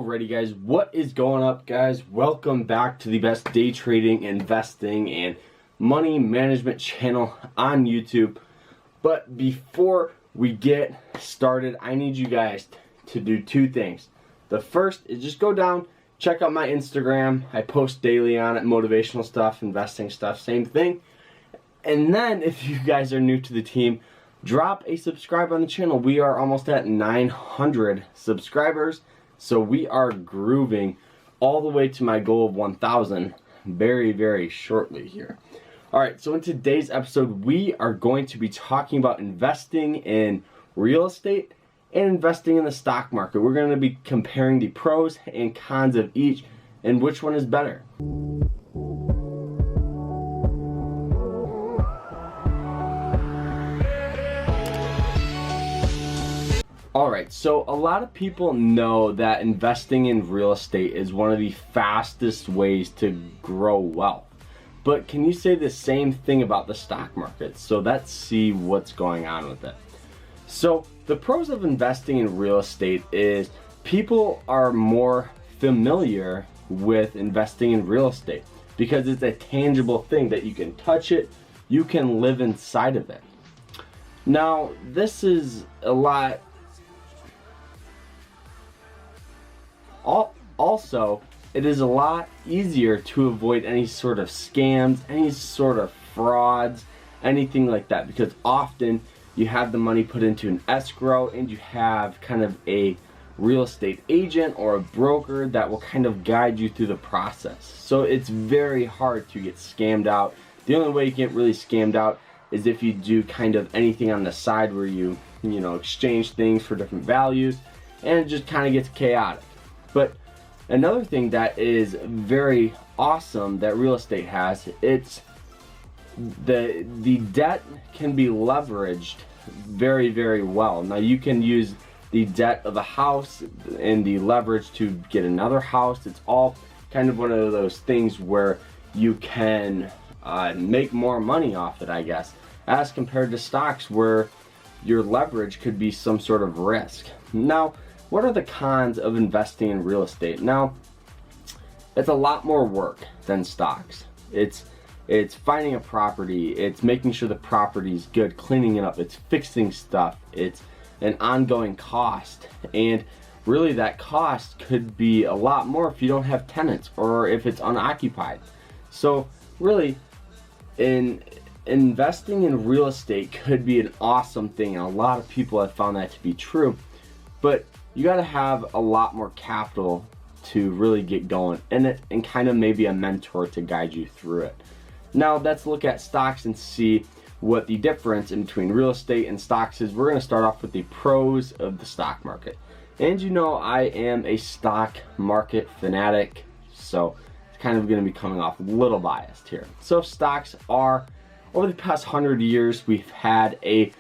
Alrighty guys, what is going up guys? Welcome back to the best day trading, investing, and money management channel on YouTube. But before we get started, I need you guys to do two things. The first is just go down, check out my Instagram. I post daily on it, motivational stuff, investing stuff, same thing. And then if you guys are new to the team, drop a subscribe on the channel. We are almost at 900 subscribers. So we are grooving all the way to my goal of 1,000 very shortly here. Alright, so in today's episode, we are going to be talking about investing in real estate and investing in the stock market. We're going to be comparing the pros and cons of each and which one is better. Alright, so a lot of people know that investing in real estate is one of the fastest ways to grow wealth. But can you say the same thing about the stock market? So let's see what's going on with it. So the pros of investing in real estate is people are more familiar with investing in real estate because it's a tangible thing that you can touch it, you can live inside of it. Now, this is a lot. Also, it is a lot easier to avoid any sort of scams, any sort of frauds, anything like that, because often you have the money put into an escrow and you have kind of a real estate agent or a broker that will kind of guide you through the process. So it's very hard to get scammed out. The only way you get really scammed out is if you do kind of anything on the side where you exchange things for different values, and it just kind of gets chaotic. But another thing that is very awesome that real estate has, it's the debt can be leveraged very well. Now you can use the debt of a house and the leverage to get another house. It's all kind of one of those things where you can make more money off it, I guess, as compared to stocks where your leverage could be some sort of risk. Now, what are the cons of investing in real estate? Now, it's a lot more work than stocks. It's finding a property, it's making sure the property is good, cleaning it up, it's fixing stuff, it's an ongoing cost. And really that cost could be a lot more if you don't have tenants or if it's unoccupied. So really, investing in real estate could be an awesome thing, and a lot of people have found that to be true. But you got to have a lot more capital to really get going in it, and kind of maybe a mentor to guide you through it. Now let's look at stocks and see what the difference in between real estate and stocks is. We're going to start off with the pros of the stock market. And I am a stock market fanatic, so it's kind of going to be coming off a little biased here. So stocks are, over the past 100 years, we've had a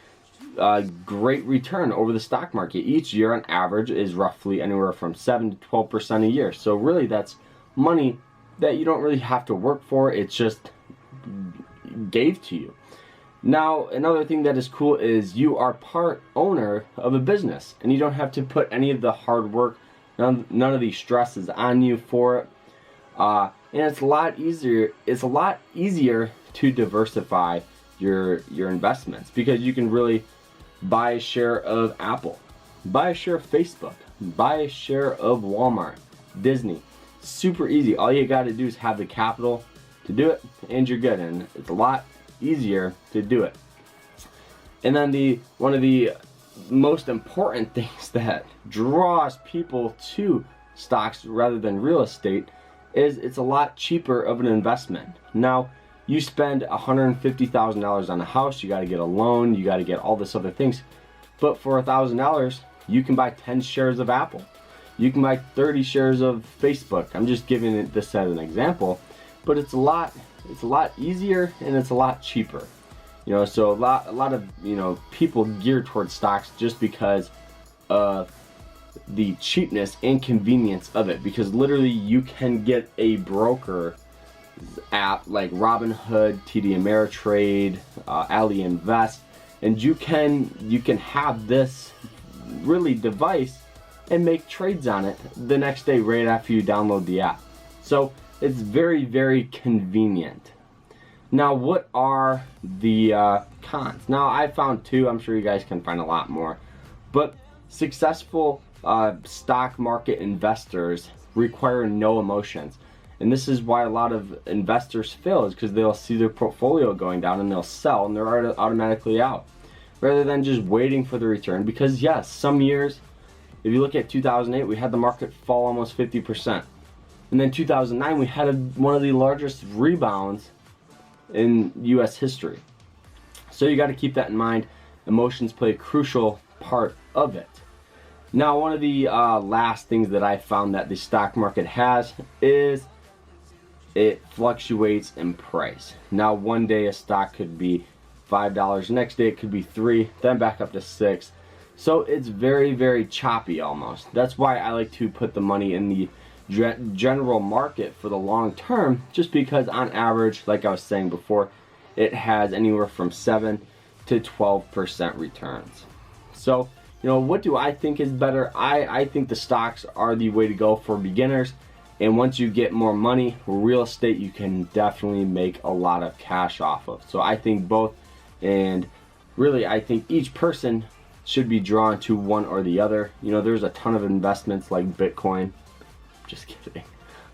great return over the stock market. Each year on average is roughly anywhere from 7 to 12% a year. So really that's money that you don't really have to work for, it's just gave to you. Now another thing that is cool is you are part owner of a business and you don't have to put any of the hard work, none of the stresses on you for it. And it's a lot easier to diversify your investments, because you can really buy a share of Apple, buy a share of Facebook, buy a share of Walmart, Disney. Super easy. All you got to do is have the capital to do it, and you're good. And it's a lot easier to do it. And then one of the most important things that draws people to stocks rather than real estate is it's a lot cheaper of an investment. Now, you spend $150,000 on a house, you got to get a loan, you got to get all this other things. But for $1,000, you can buy 10 shares of Apple. You can buy 30 shares of Facebook. I'm just giving this as an example, but it's a lot easier and it's a lot cheaper. So a lot of people gear towards stocks just because of the cheapness and convenience of it. Because literally, you can get a broker app like Robinhood, TD Ameritrade, Ali Invest, and you can have this really device and make trades on it the next day right after you download the app. So it's very, very convenient. Now, what are the cons? Now, I found two. I'm sure you guys can find a lot more. But successful stock market investors require no emotions. And this is why a lot of investors fail, is because they'll see their portfolio going down and they'll sell and they're automatically out, rather than just waiting for the return. Because yes, some years, if you look at 2008, we had the market fall almost 50%. And then 2009, we had one of the largest rebounds in US history. So you got to keep that in mind. Emotions play a crucial part of it. Now, one of the last things that I found that the stock market has is it fluctuates in price. Now, one day a stock could be $5, next day it could be $3, then back up to $6. So it's very, very choppy almost. That's why I like to put the money in the general market for the long term, just because on average, like I was saying before, it has anywhere from 7 to 12% returns. So, you know, what do I think is better? I think the stocks are the way to go for beginners. And once you get more money, real estate you can definitely make a lot of cash off of. So I think both, and really I think each person should be drawn to one or the other. You know, there's a ton of investments like Bitcoin. Just kidding.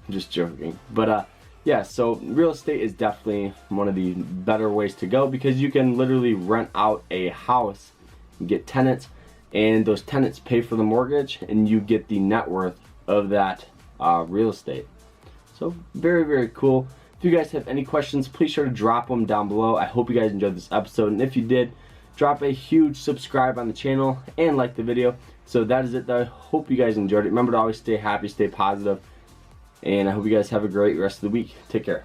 I'm just joking. But yeah, so real estate is definitely one of the better ways to go, because you can literally rent out a house and get tenants, and those tenants pay for the mortgage and you get the net worth of that real estate. So very, very cool. If you guys have any questions, please sure to drop them down below. I hope you guys enjoyed this episode, and if you did, drop a huge subscribe on the channel and like the video. So that is it though. I hope you guys enjoyed it. Remember to always stay happy, stay positive, and I hope you guys have a great rest of the week. Take care.